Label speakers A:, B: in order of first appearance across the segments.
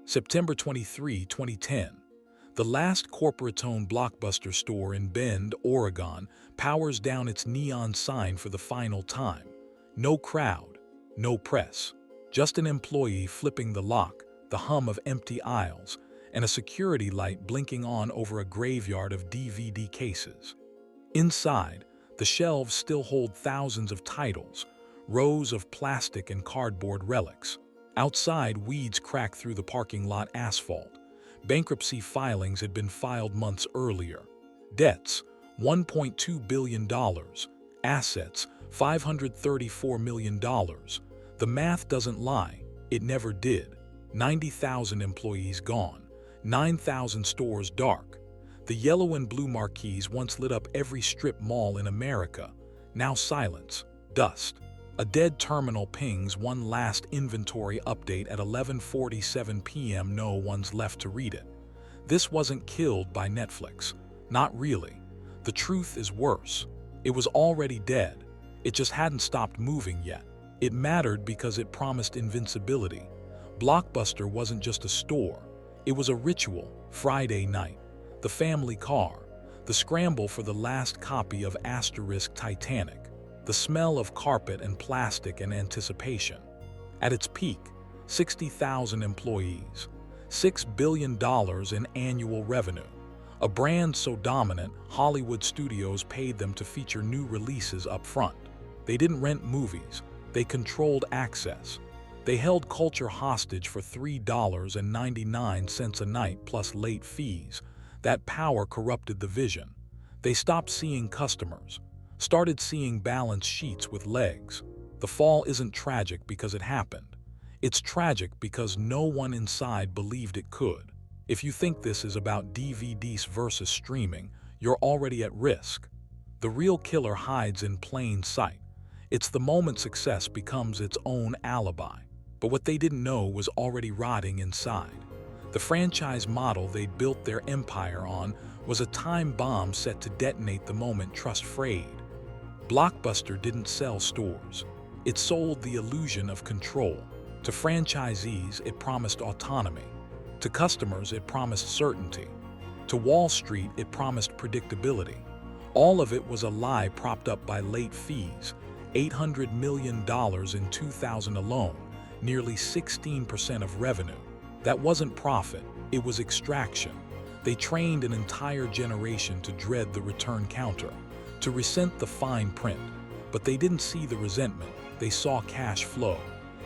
A: September 23, 2010. The last corporate-owned Blockbuster store in Bend, Oregon, powers down its neon sign for the final time. No crowd, no press, just an employee flipping the lock, the hum of empty aisles, and a security light blinking on over a graveyard of DVD cases. Inside, the shelves still hold thousands of titles, rows of plastic and cardboard relics. Outside, weeds crack through the parking lot asphalt. Bankruptcy filings had been filed months earlier. Debts, $1.2 billion. Assets, $534 million. The math doesn't lie. It never did. 90,000 employees gone. 9,000 stores dark. The yellow and blue marquees once lit up every strip mall in America. Now silence, dust. A dead terminal pings one last inventory update at 11:47 p.m. No one's left to read it. This wasn't killed by Netflix. Not really. The truth is worse. It was already dead. It just hadn't stopped moving yet. It mattered because it promised invincibility. Blockbuster wasn't just a store. It was a ritual. Friday night. The family car. The scramble for the last copy of Titanic. The smell of carpet and plastic and anticipation. At its peak, 60,000 employees, $6 billion in annual revenue. A brand so dominant, Hollywood studios paid them to feature new releases up front. They didn't rent movies, they controlled access. They held culture hostage for $3.99 a night plus late fees. That power corrupted the vision. They stopped seeing customers. Started seeing balance sheets with legs. The fall isn't tragic because it happened. It's tragic because no one inside believed it could. If you think this is about DVDs versus streaming, you're already at risk. The real killer hides in plain sight. It's the moment success becomes its own alibi. But what they didn't know was already rotting inside. The franchise model they'd built their empire on was a time bomb set to detonate the moment trust frayed. Blockbuster didn't sell stores. It sold the illusion of control. To franchisees, it promised autonomy. To customers, it promised certainty. To Wall Street, it promised predictability. All of it was a lie propped up by late fees. $800 million in 2000 alone, nearly 16% of revenue. That wasn't profit, it was extraction. They trained an entire generation to dread the return counter, to resent the fine print. But they didn't see the resentment, they saw cash flow.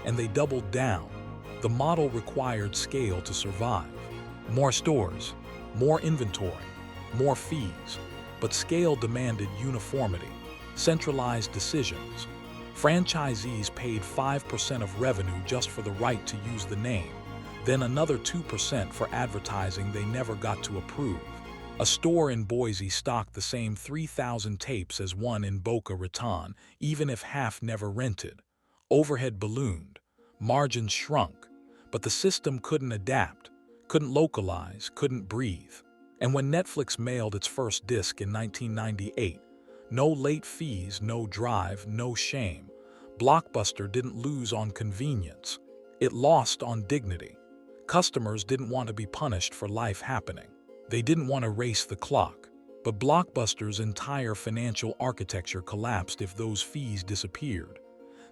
A: And they doubled down. The model required scale to survive. More stores, more inventory, more fees. But scale demanded uniformity, centralized decisions. Franchisees paid 5% of revenue just for the right to use the name, then another 2% for advertising they never got to approve. A store in Boise stocked the same 3,000 tapes as one in Boca Raton, even if half never rented. Overhead ballooned, margins shrunk, but the system couldn't adapt, couldn't localize, couldn't breathe. And when Netflix mailed its first disc in 1998, no late fees, no drive, no shame. Blockbuster didn't lose on convenience. It lost on dignity. Customers didn't want to be punished for life happening. They didn't want to race the clock. But Blockbuster's entire financial architecture collapsed if those fees disappeared.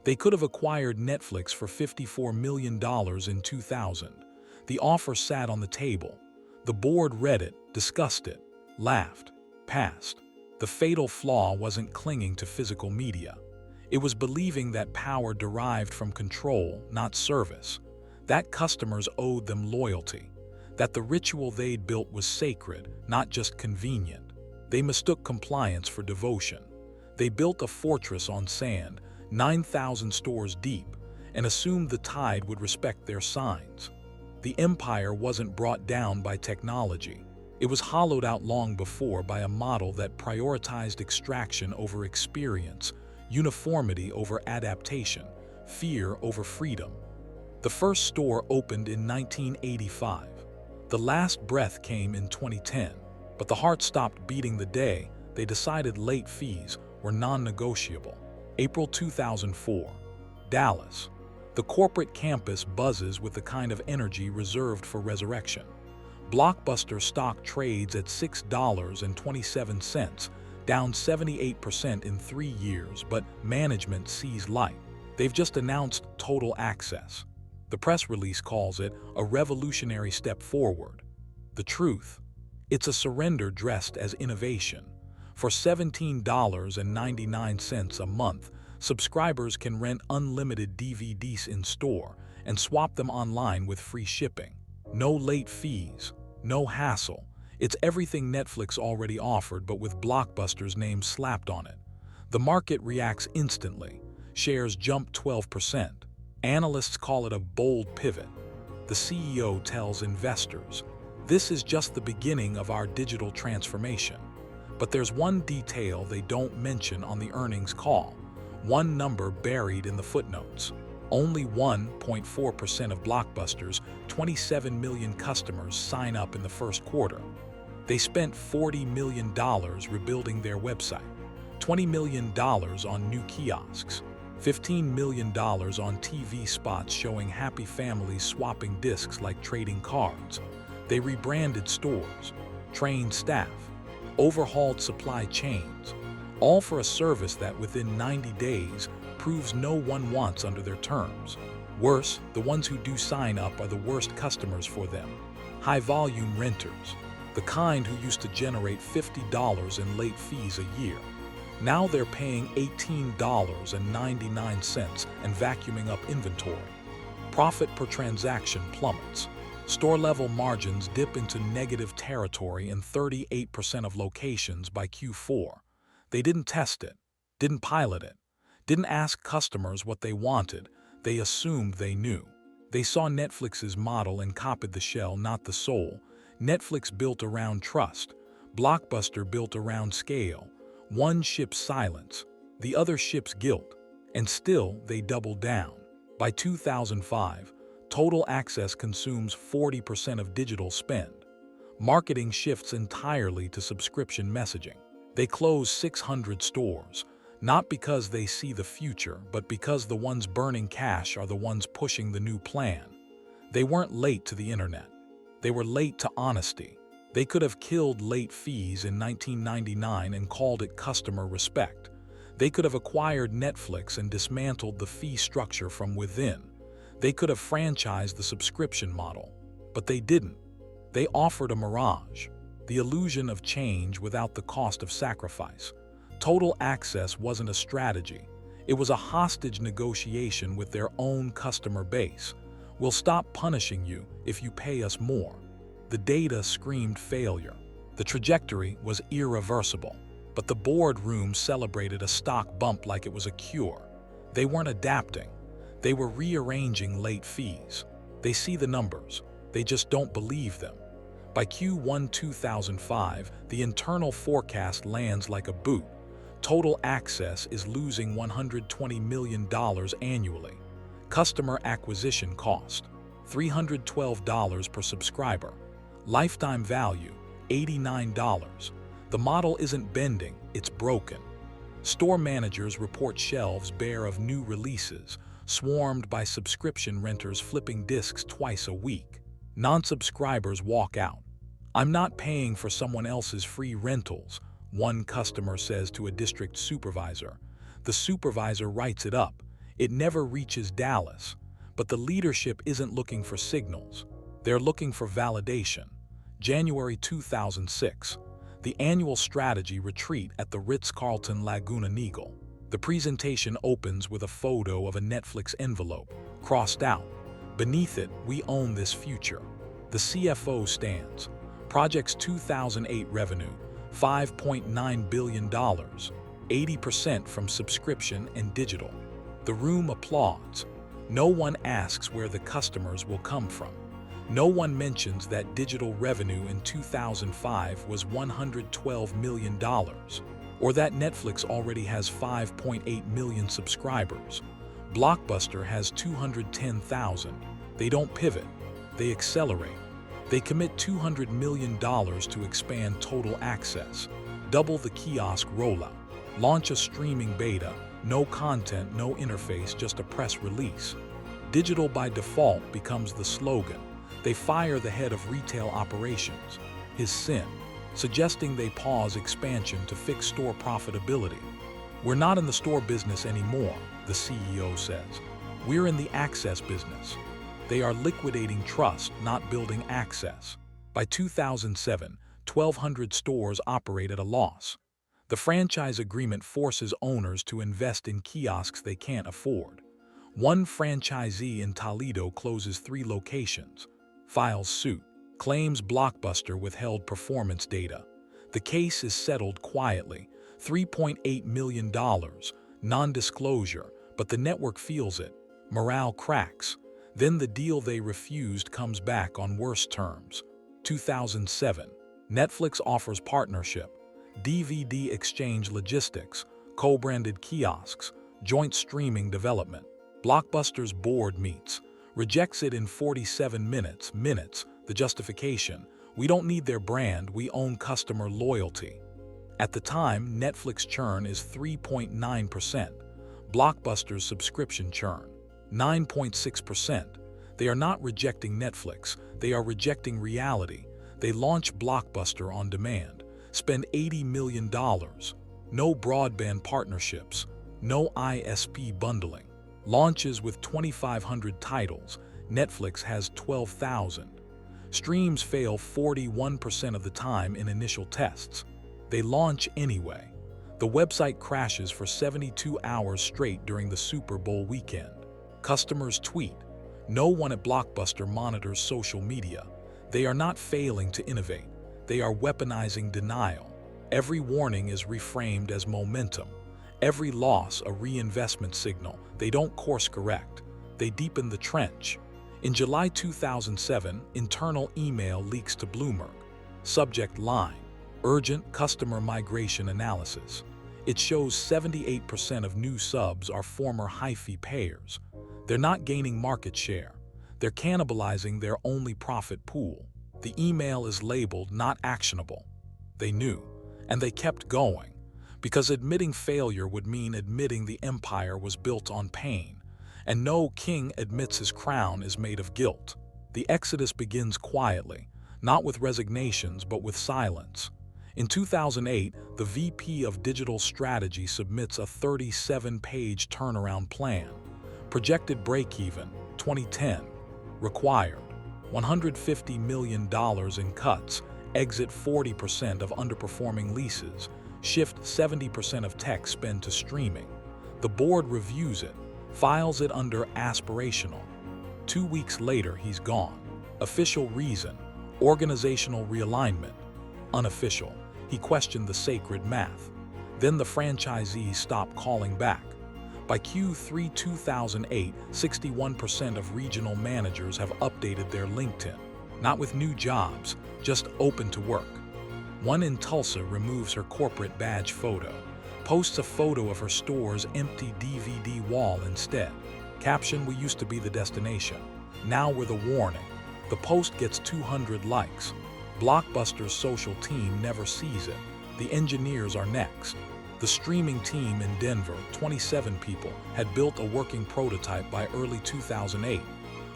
A: They could have acquired Netflix for $54 million in 2000. The offer sat on the table. The board read it, discussed it, laughed, passed. The fatal flaw wasn't clinging to physical media. It was believing that power derived from control, not service. That customers owed them loyalty. That the ritual they'd built was sacred, not just convenient. They mistook compliance for devotion. They built a fortress on sand, 9,000 stores deep, and assumed the tide would respect their signs. The empire wasn't brought down by technology. It was hollowed out long before by a model that prioritized extraction over experience, uniformity over adaptation, fear over freedom. The first store opened in 1985. The last breath came in 2010, but the heart stopped beating the day they decided late fees were non-negotiable. April 2004, Dallas. The corporate campus buzzes with the kind of energy reserved for resurrection. Blockbuster stock trades at $6.27, down 78% in 3 years, but management sees light. They've just announced total access. The press release calls it a revolutionary step forward. The truth? It's a surrender dressed as innovation. For $17.99 a month, subscribers can rent unlimited DVDs in-store and swap them online with free shipping. No late fees, no hassle. It's everything Netflix already offered, but with Blockbuster's name slapped on it. The market reacts instantly. Shares jump 12%. Analysts call it a bold pivot. The CEO tells investors, "This is just the beginning of our digital transformation." But there's one detail they don't mention on the earnings call, one number buried in the footnotes. Only 1.4% of Blockbuster's 27 million customers sign up in the first quarter. They spent $40 million rebuilding their website, $20 million on new kiosks, $15 million on TV spots showing happy families swapping discs like trading cards. They rebranded stores, trained staff, overhauled supply chains, all for a service that within 90 days proves no one wants under their terms. Worse, the ones who do sign up are the worst customers for them. High-volume renters, the kind who used to generate $50 in late fees a year. Now they're paying $18.99 and vacuuming up inventory. Profit per transaction plummets. Store-level margins dip into negative territory in 38% of locations by Q4. They didn't test it, didn't pilot it, didn't ask customers what they wanted. They assumed they knew. They saw Netflix's model and copied the shell, not the soul. Netflix built around trust. Blockbuster built around scale. One ships silence, the other ships guilt. And still, they doubled down. By 2005, total access consumes 40% of digital spend. Marketing shifts entirely to subscription messaging. They close 600 stores, not because they see the future, but because the ones burning cash are the ones pushing the new plan. They weren't late to the internet. They were late to honesty. They could have killed late fees in 1999 and called it customer respect. They could have acquired Netflix and dismantled the fee structure from within. They could have franchised the subscription model, but they didn't. They offered a mirage, the illusion of change without the cost of sacrifice. Total access wasn't a strategy. It was a hostage negotiation with their own customer base. We'll stop punishing you if you pay us more. The data screamed failure. The trajectory was irreversible, but the boardroom celebrated a stock bump like it was a cure. They weren't adapting. They were rearranging late fees. They see the numbers. They just don't believe them. By Q1 2005, the internal forecast lands like a boot. Total access is losing $120 million annually. Customer acquisition cost, $312 per subscriber. Lifetime value, $89. The model isn't bending, it's broken. Store managers report shelves bare of new releases, swarmed by subscription renters flipping discs twice a week. Non-subscribers walk out. "I'm not paying for someone else's free rentals," one customer says to a district supervisor. The supervisor writes it up. It never reaches Dallas. But the leadership isn't looking for signals. They're looking for validation. January 2006. The annual strategy retreat at the Ritz-Carlton Laguna Niguel. The presentation opens with a photo of a Netflix envelope, crossed out. Beneath it, "We own this future." The CFO stands. Project's 2008 revenue, $5.9 billion, 80% from subscription and digital. The room applauds. No one asks where the customers will come from. No one mentions that digital revenue in 2005 was $112 million, or that Netflix already has 5.8 million subscribers. Blockbuster has 210,000. They don't pivot. They accelerate. They commit $200 million to expand total access, double the kiosk rollout, launch a streaming beta, no content, no interface, just a press release. Digital by default becomes the slogan. They fire the head of retail operations, his sin, suggesting they pause expansion to fix store profitability. "We're not in the store business anymore," the CEO says. "We're in the access business." They are liquidating trust, not building access. By 2007, 1,200 stores operate at a loss. The franchise agreement forces owners to invest in kiosks they can't afford. One franchisee in Toledo closes 3 locations, files suit, claims Blockbuster withheld performance data. The case is settled quietly, $3.8 million, non-disclosure, but the network feels it. Morale cracks. Then the deal they refused comes back on worse terms. 2007, Netflix offers partnership, DVD exchange logistics, co-branded kiosks, joint streaming development. Blockbuster's board meets, rejects it in 47 minutes. The justification: "We don't need their brand, we own customer loyalty." At the time, Netflix churn is 3.9%. Blockbuster's subscription churn, 9.6%. They are not rejecting Netflix, they are rejecting reality. They launch Blockbuster on demand, spend $80 million. No broadband partnerships, no ISP bundling. Launches with 2,500 titles, Netflix has 12,000. Streams fail 41% of the time in initial tests. They launch anyway. The website crashes for 72 hours straight during the Super Bowl weekend. Customers tweet. No one at Blockbuster monitors social media. They are not failing to innovate. They are weaponizing denial. Every warning is reframed as momentum. Every loss a reinvestment signal. They don't course correct. They deepen the trench. In July 2007, internal email leaks to Bloomberg. Subject line: Urgent customer migration analysis. It shows 78% of new subs are former HiFi payers. They're not gaining market share. They're cannibalizing their only profit pool. The email is labeled not actionable. They knew, and they kept going, because admitting failure would mean admitting the empire was built on pain, and no king admits his crown is made of guilt. The exodus begins quietly, not with resignations but with silence. In 2008, the VP of Digital Strategy submits a 37-page turnaround plan. Projected break-even, 2010. Required, $150 million in cuts, exit 40% of underperforming leases, shift 70% of tech spend to streaming. The board reviews it, files it under aspirational. 2 weeks later, he's gone. Official reason: organizational realignment. Unofficial: he questioned the sacred math. Then the franchisees stopped calling back. By Q3 2008, 61% of regional managers have updated their LinkedIn, not with new jobs, just open to work. One in Tulsa removes her corporate badge photo, posts a photo of her store's empty DVD wall instead. Caption: "We used to be the destination. Now we're the warning." The post gets 200 likes. Blockbuster's social team never sees it. The engineers are next. The streaming team in Denver, 27 people, had built a working prototype by early 2008.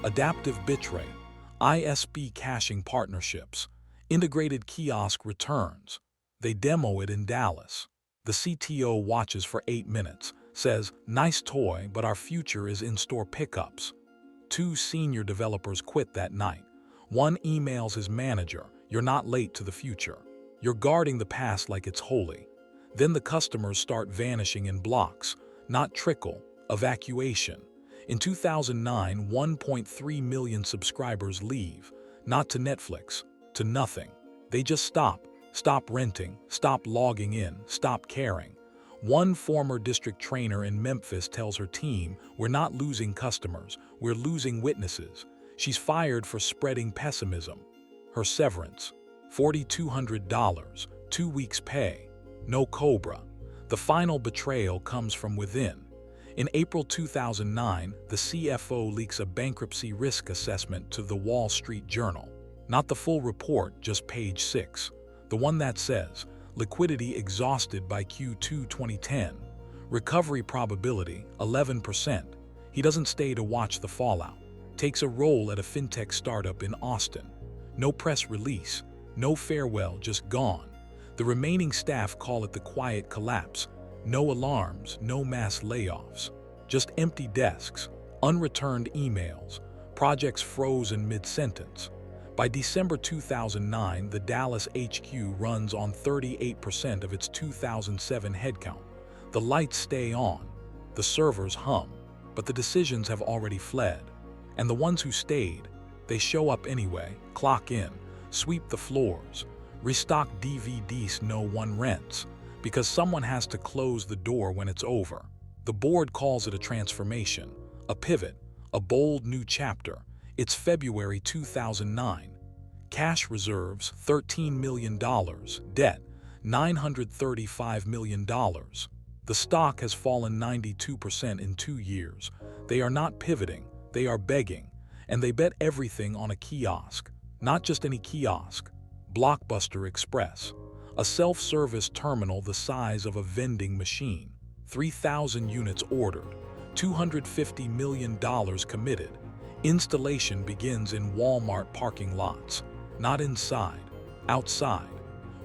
A: Adaptive bitrate, ISP caching partnerships, integrated kiosk returns. They demo it in Dallas. The CTO watches for 8 minutes, says, "Nice toy, but our future is in-store pickups." 2 senior developers quit that night. One emails his manager, "You're not late to the future. You're guarding the past like it's holy." Then the customers start vanishing in blocks, not trickle, evacuation. In 2009, 1.3 million subscribers leave, not to Netflix, to nothing. They just stop renting, stop logging in, stop caring. One former district trainer in Memphis tells her team, "We're not losing customers, we're losing witnesses." She's fired for spreading pessimism. Her severance, $4,200, 2 weeks' pay. No Cobra. The final betrayal comes from within. In April 2009, the CFO leaks a bankruptcy risk assessment to the Wall Street Journal. Not the full report, just page 6. The one that says, liquidity exhausted by Q2 2010. Recovery probability, 11%. He doesn't stay to watch the fallout. Takes a role at a fintech startup in Austin. No press release, no farewell, just gone. The remaining staff call it the quiet collapse. No alarms, no mass layoffs. Just empty desks, unreturned emails, projects frozen mid-sentence. By December 2009, the Dallas HQ runs on 38% of its 2007 headcount. The lights stay on, the servers hum, but the decisions have already fled. And the ones who stayed, they show up anyway, clock in, sweep the floors, restock DVDs no one rents, because someone has to close the door when it's over. The board calls it a transformation, a pivot, a bold new chapter. It's February 2009. Cash reserves, $13 million. Debt, $935 million. The stock has fallen 92% in 2 years. They are not pivoting, they are begging. And they bet everything on a kiosk. Not just any kiosk. Blockbuster Express. A self-service terminal the size of a vending machine. 3,000 units ordered. $250 million committed. Installation begins in Walmart parking lots. Not inside, outside,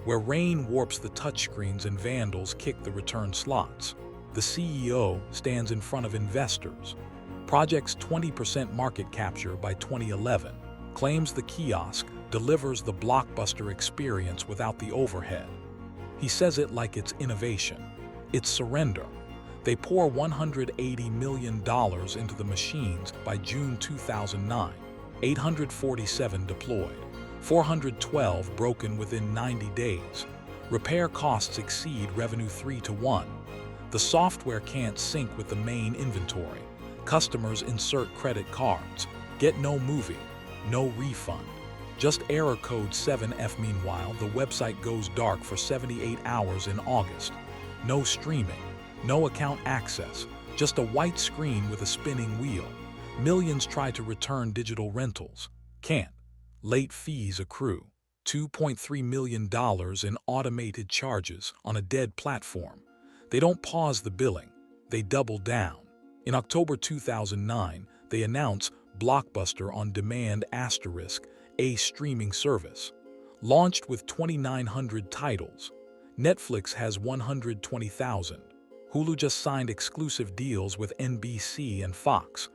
A: where rain warps the touchscreens and vandals kick the return slots. The CEO stands in front of investors. Projects 20% market capture by 2011. Claims the kiosk delivers the Blockbuster experience without the overhead. He says it like it's innovation. It's surrender. They pour $180 million into the machines by June 2009. 847 deployed. 412 broken within 90 days. Repair costs exceed revenue 3 to 1. The software can't sync with the main inventory. Customers insert credit cards. Get no movie, no refund. Just error code 7F. Meanwhile, the website goes dark for 78 hours in August. No streaming. No account access, just a white screen with a spinning wheel. Millions try to return digital rentals. Can't. Late fees accrue. $2.3 million in automated charges on a dead platform. They don't pause the billing. They double down. In October 2009, they announce Blockbuster On Demand *, a streaming service. Launched with 2,900 titles. Netflix has 120,000. Hulu just signed exclusive deals with NBC and Fox.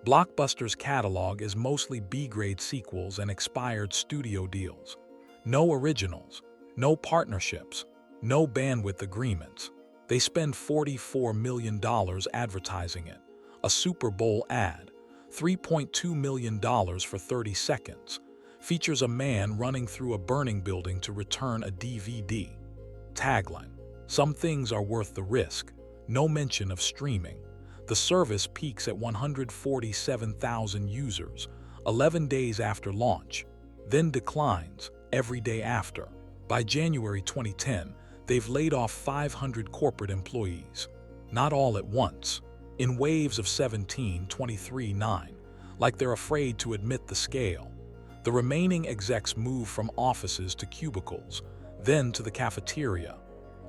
A: Blockbuster's catalog is mostly B-grade sequels and expired studio deals. No originals, no partnerships, no bandwidth agreements. They spend $44 million advertising it. A Super Bowl ad, $3.2 million for 30 seconds. Features a man running through a burning building to return a DVD. Tagline: some things are worth the risk. No mention of streaming. The service peaks at 147,000 users, 11 days after launch, then declines every day after. By January 2010, they've laid off 500 corporate employees. Not all at once, in waves of 17, 23, 9, like they're afraid to admit the scale. The remaining execs move from offices to cubicles, then to the cafeteria.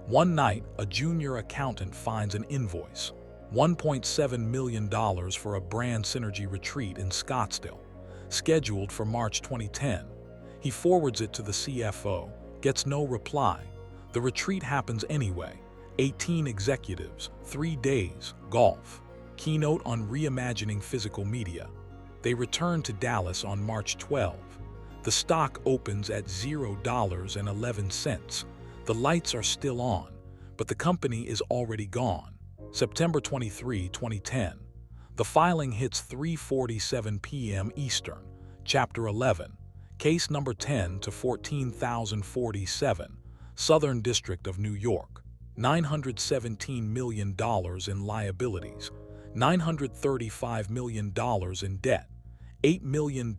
A: One night, a junior accountant finds an invoice, $1.7 million for a brand synergy retreat in Scottsdale, scheduled for March 2010. He forwards it to the CFO, gets no reply. The retreat happens anyway. 18 executives, 3 days, golf. Keynote on reimagining physical media. They return to Dallas on March 12. The stock opens at $0.11. The lights are still on, but the company is already gone. September 23, 2010. The filing hits 3:47 p.m. Eastern, Chapter 11, Case Number 10 to 14,047, Southern District of New York. $917 million in liabilities, $935 million in debt, $8 million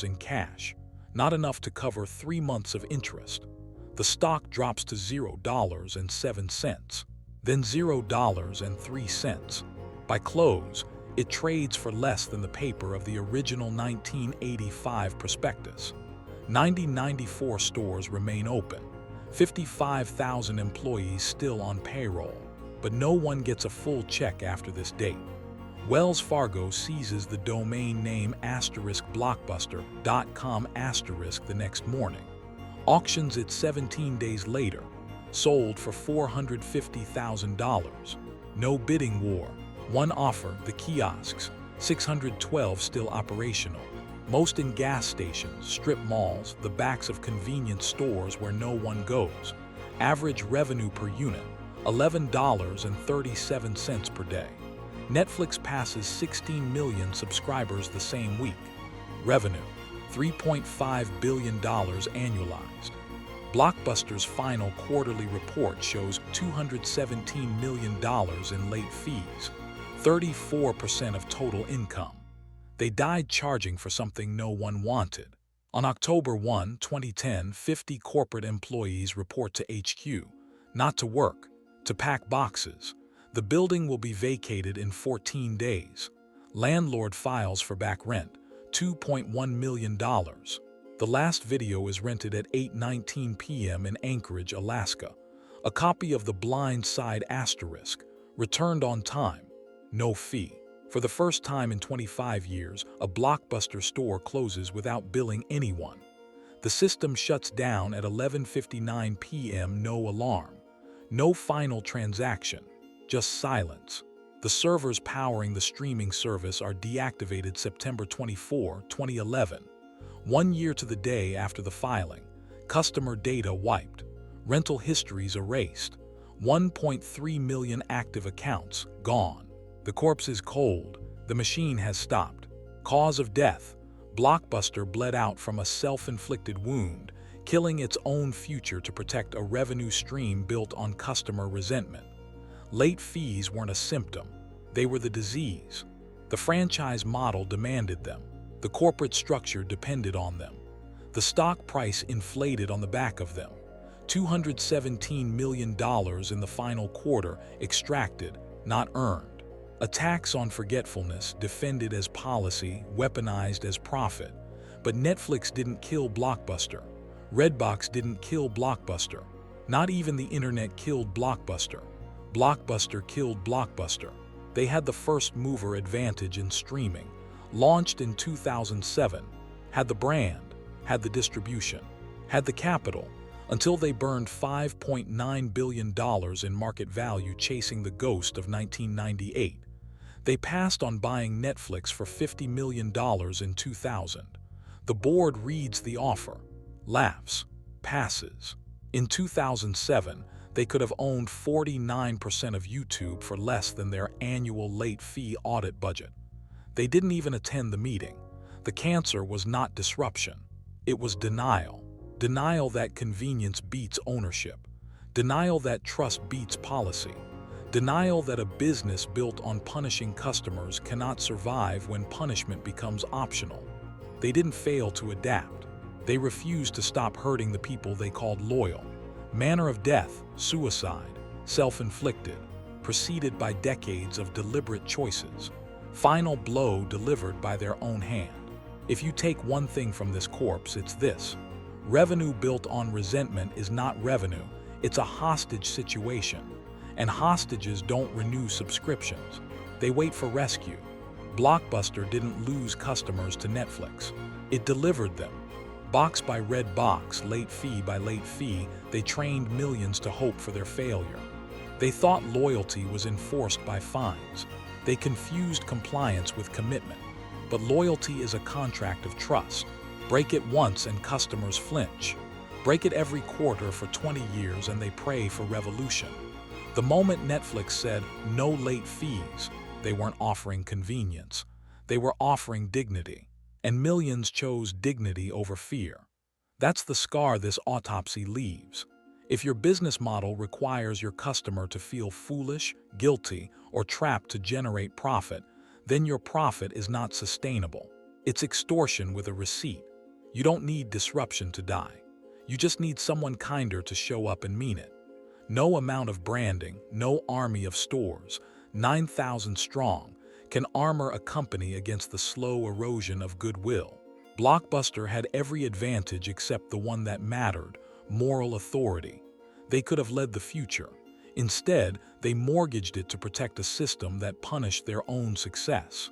A: in cash, not enough to cover 3 months of interest. The stock drops to $0.07, then $0.03. By close, it trades for less than the paper of the original 1985 prospectus. 94 stores remain open, 55,000 employees still on payroll, but no one gets a full check after this date. Wells Fargo seizes the domain name *blockbuster.com* the next morning, auctions it 17 days later, sold for $450,000. No bidding war. One offer, the kiosks, 612 still operational. Most in gas stations, strip malls, the backs of convenience stores where no one goes. Average revenue per unit, $11.37 per day. Netflix passes 16 million subscribers the same week. Revenue, $3.5 billion annualized. Blockbuster's final quarterly report shows $217 million in late fees, 34% of total income. They died charging for something no one wanted. On October 1, 2010, 50 corporate employees report to HQ, not to work, to pack boxes. The building will be vacated in 14 days. Landlord files for back rent, $2.1 million. The last video is rented at 8:19 p.m. in Anchorage, Alaska. A copy of The Blind Side *, returned on time, no fee. For the first time in 25 years, a Blockbuster store closes without billing anyone. The system shuts down at 11:59 p.m. No alarm. No final transaction. Just silence. The servers powering the streaming service are deactivated September 24, 2011. 1 year to the day after the filing. Customer data wiped. Rental histories erased. 1.3 million active accounts gone. The corpse is cold. The machine has stopped. Cause of death. Blockbuster bled out from a self-inflicted wound, killing its own future to protect a revenue stream built on customer resentment. Late fees weren't a symptom. They were the disease. The franchise model demanded them. The corporate structure depended on them. The stock price inflated on the back of them. $217 million in the final quarter extracted, not earned. A tax on forgetfulness, defended as policy, weaponized as profit. But Netflix didn't kill Blockbuster. Redbox didn't kill Blockbuster. Not even the internet killed Blockbuster. Blockbuster killed Blockbuster. They had the first mover advantage in streaming. Launched in 2007. Had the brand, had the distribution, had the capital, until they burned $5.9 billion in market value chasing the ghost of 1998. They passed on buying Netflix for $50 million in 2000. The board reads the offer, laughs, passes. In 2007, they could have owned 49% of YouTube for less than their annual late fee audit budget. They didn't even attend the meeting. The cancer was not disruption. It was denial. Denial that convenience beats ownership. Denial that trust beats policy. Denial that a business built on punishing customers cannot survive when punishment becomes optional. They didn't fail to adapt. They refused to stop hurting the people they called loyal. Manner of death, suicide, self-inflicted, preceded by decades of deliberate choices. Final blow delivered by their own hand. If you take one thing from this corpse, it's this. Revenue built on resentment is not revenue, it's a hostage situation. And hostages don't renew subscriptions. They wait for rescue. Blockbuster didn't lose customers to Netflix. It delivered them. Box by red box, late fee by late fee, they trained millions to hope for their failure. They thought loyalty was enforced by fines. They confused compliance with commitment. But loyalty is a contract of trust. Break it once and customers flinch. Break it every quarter for 20 years and they pray for revolution. The moment Netflix said, no late fees, they weren't offering convenience. They were offering dignity. And millions chose dignity over fear. That's the scar this autopsy leaves. If your business model requires your customer to feel foolish, guilty, or trapped to generate profit, then your profit is not sustainable. It's extortion with a receipt. You don't need disruption to die. You just need someone kinder to show up and mean it. No amount of branding, no army of stores, 9,000 strong, can armor a company against the slow erosion of goodwill. Blockbuster had every advantage except the one that mattered, moral authority. They could have led the future. Instead, they mortgaged it to protect a system that punished their own success.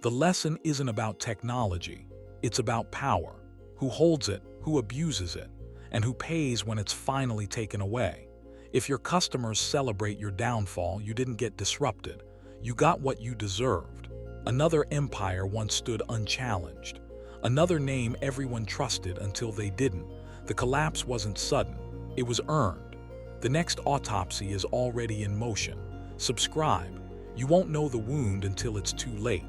A: The lesson isn't about technology, it's about power. Who holds it, who abuses it, and who pays when it's finally taken away. If your customers celebrate your downfall, you didn't get disrupted. You got what you deserved. Another empire once stood unchallenged. Another name everyone trusted until they didn't. The collapse wasn't sudden, it was earned. The next autopsy is already in motion. Subscribe. You won't know the wound until it's too late.